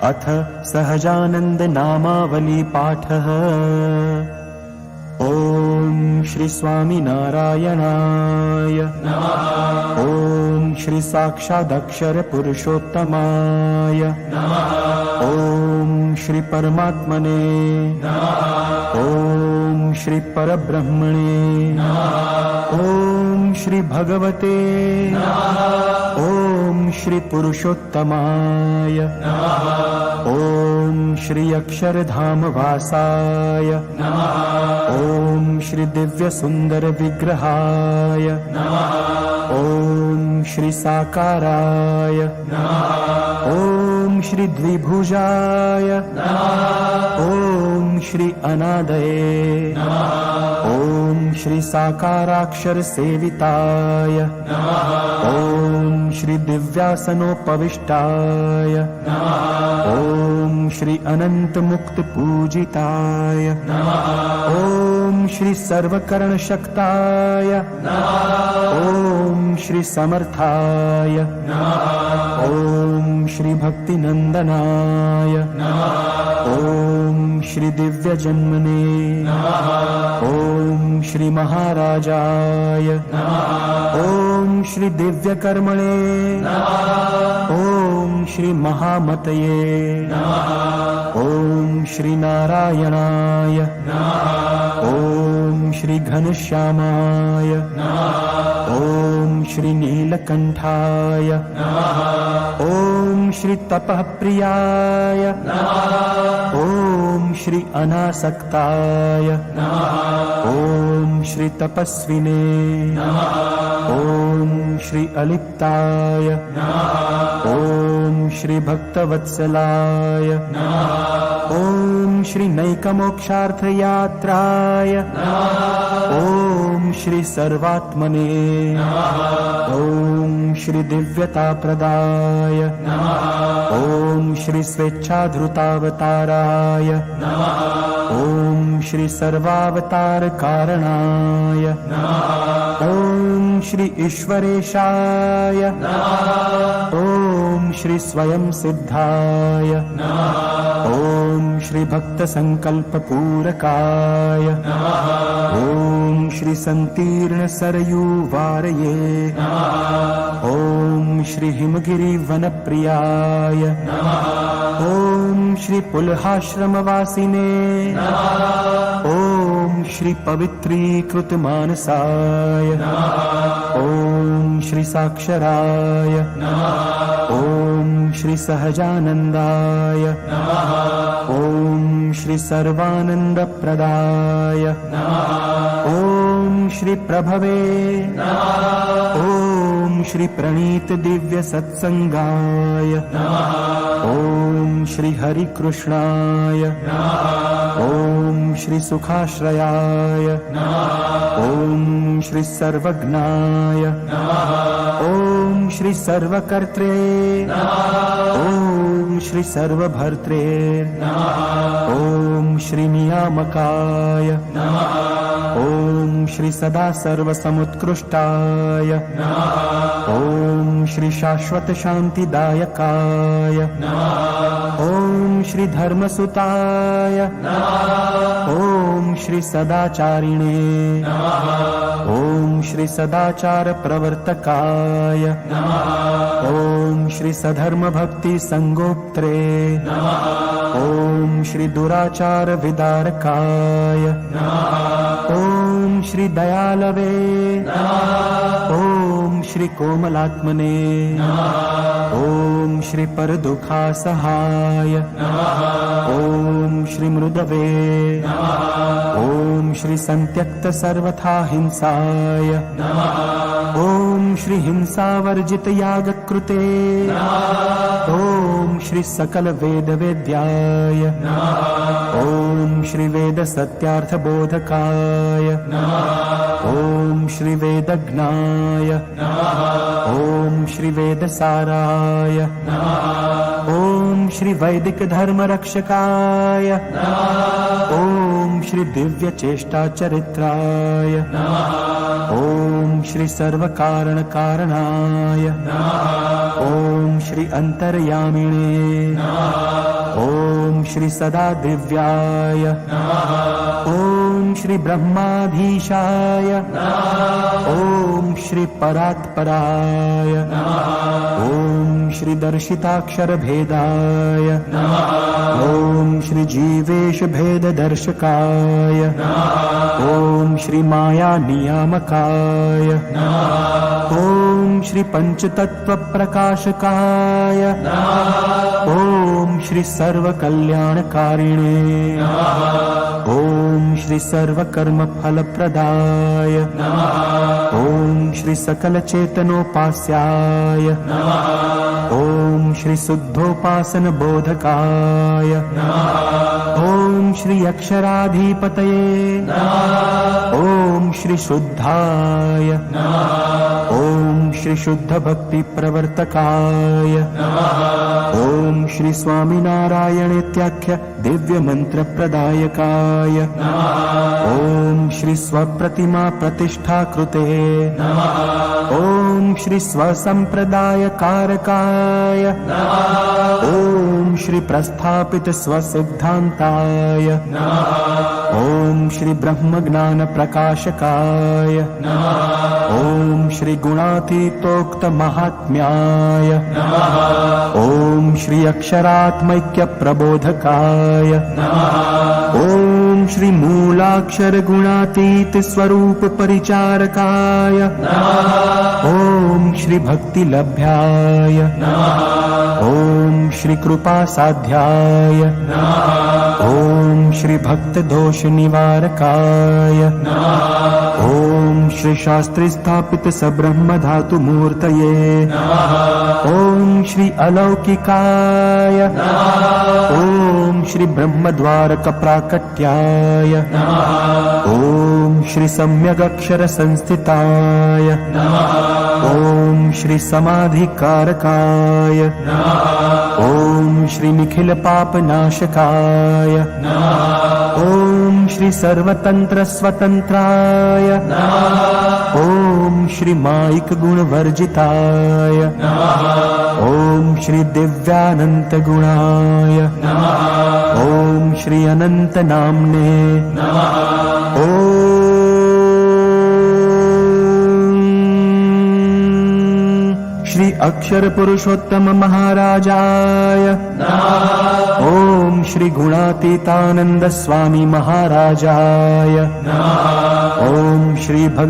अथ सहजानंद नामावली पाठः। ओम श्री स्वामी नारायणाय नमः। ओम श्री साक्षादक्षर पुरुषोत्तमाय नमः। ओम श्री परमात्मने नमः। ओम श्री परब्रह्मणे नमः। ओम श्री भगवते नमः। ओम श्री पुरुषोत्तमाय नमः। ओम श्री अक्षरधाम वासाय नमः। ओम श्री दिव्य सुंदर विग्रहाय नमः। ओम श्री साकाराय नमः। ओम श्री द्विभुजाय नमः। ओम श्री अनादये नमः। ओम श्री साकाराक्षर सेविताय नमः। ओम श्री दिव्यासनोपविष्टाय नमः। ओम श्री अनंत मुक्त पूजिताय नमः। ओम श्री सर्वकर्ण शक्ताय नमः। ओम श्री समर्थाय नमः। ओम श्री भक्ति नंदनाय नमः। ओम श्री दिव्य जन्मने नमः। ओम श्री महाराजाय नमः। ओम श्री दिव्य कर्मणे नमः। ओम श्री महामतये नमः। ओम श्री नारायणाय नमः। ओम श्री घनश्यामाय नमः। ओम श्री नीलकंठाय नमः। ओम श्री तपःप्रियाय नमः। ओम श्री अनासक्ताय नमः। ओम श्री तपस्विने नमः। ओम श्री अलिप्ताय नमः। ओम श्री भक्तवत्सलाय नमः। ओम श्री नैकमोक्षार्थ यात्राय नमः। ओम श्री सर्वात्मने नमः। ओम श्री दिव्यता प्रदाय नमः। ओम श्री स्वेच्छाधृतावताराय नमः। ओम श्री सर्वावतार कारणाय नमः। ओम श्री ईश्वरेशाय नमः। ओम श्री स्वयं सिद्धाय नमः। ओम श्री भक्त संकल्प पूरकाय नमः। ओम श्री संतीर्ण सरयू वारये नमः। ओम श्री हिमगिरि वनप्रियाय नमः। ओम श्री पुलहाश्रमवासिने नमः। ओम श्री पवित्रीकृत मानसाय नमः। ओम श्री साक्षराय नमः। ओम श्री सहजानंदाय नमः। ओम श्री सर्वानंद प्रदाय नमः। ओम श्री प्रभवे नमः। ओम श्री प्रणीत दिव्य सत्संगाय नमः। ओम श्री हरि कृष्णाय नमः। ओम श्री सुखाश्रयाय नमः। ओम श्री सर्वज्ञाय नमः। ओम श्री सर्वकर्त्रे नमः। ओम श्री सर्वभर्त्रे नमः। ओम श्री नियामकाय नमः। ओम श्री सदा सर्वसमुत्कृष्टाय नमः। ओम श्री शाश्वत शांतिदायकाय नमः। ओम श्री धर्मसुताय नमः। ओम श्री सदाचारिणे नमः। ओम श्री सदाचार प्रवर्तकाय नमः। ओम श्री सधर्म भक्ति संगोप्त्रे नमः। ओम श्री दुराचार विदारकाय नमः। ओम श्री दयालवे नमः। ओम श्री कोमलात्मने नमः। ओम श्री परदुःखासहाय नमः। ओम श्री मृदवे नमः। ओम श्री संत्यक्त सर्वथा हिंसाय नमः। ओम श्री हिंसावर्जित यागकृते नमः। ओम श्री सकल वेद वेद्याय नमः। ओम श्री वेद सत्यार्थ बोधकाय नमः। ओम श्री वेदज्ञाय नमः। ओम श्री वेदसाराय नमः। ओम श्री वैदिक धर्म रक्षकाय नमः। ओम श्री दिव्य चेष्टा चरित्राय नमः। ओम श्री सर्व कारण कारणाय नमः। ओम श्री अंतर्यामिने नमः। ॐ श्री सदा दिव्याय ॐ श्री ब्रह्माधीशाय ॐ श्री परात्पराय ॐ श्री दर्शिताक्षर भेदाय ॐ श्री जीवेश भेद दर्शकाय ॐ श्री माया नियामकाय ॐ श्री पंचतत्व प्रकाशकाय ॐ श्री सर्व कल्याणकारिणे ॐ श्री सर्व कर्म फल प्रदाय ॐ श्री सकल चेतनोपास्याय ॐ श्री शुद्धोपासन बोधकाय ॐ श्री अक्षराधिपतये ॐ श्री शुद्धाय ॐ श्री शुद्ध भक्ति प्रवर्तकाय ॐ श्री स्वामिनारायणेत्याख्य दिव्य मंत्र प्रदायकाय ॐ श्री स्वप्रतिमा प्रतिष्ठा कृते ॐ श्री स्वसंप्रदाय कारकाय ॐ श्री प्रस्थापित स्वसिद्धान्ताय ॐ श्री ब्रह्म ज्ञान प्रकाशकाय ॐ श्री गुणातीतोक्त महात्म्याय ॐ श्री अक्षरात्मैक्य प्रबोधकाय ॐ श्री मूलाक्षर गुणातीत स्वरूप परिचारकाय ॐ श्री भक्ति लभ्याय ॐ श्री कृपा साध्याय ॐ श्री भक्त दोष निवारकाय ॐ श्री शास्त्रे स्थापित सब्रह्म धातु मूर्तये ॐ श्री अलौकिकाय ॐ श्री ब्रह्मद्वारक प्राकट्याय ॐ श्री सम्यगक्षर संस्थिताय ॐ श्री समाधिकारकाय ॐ श्री निखिल पापनाशकाय ॐ श्री सर्वतंत्र स्वतंत्राय ॐ श्री माइक गुणवर्जिताय ॐ श्री दिव्यानंत गुणाय ॐ श्री अनंत नामने श्री अक्षर पुरुषोत्तम महाराजाय ॐ श्री गुणातीतानंद स्वामी महाराजाय ॐ श्री भगत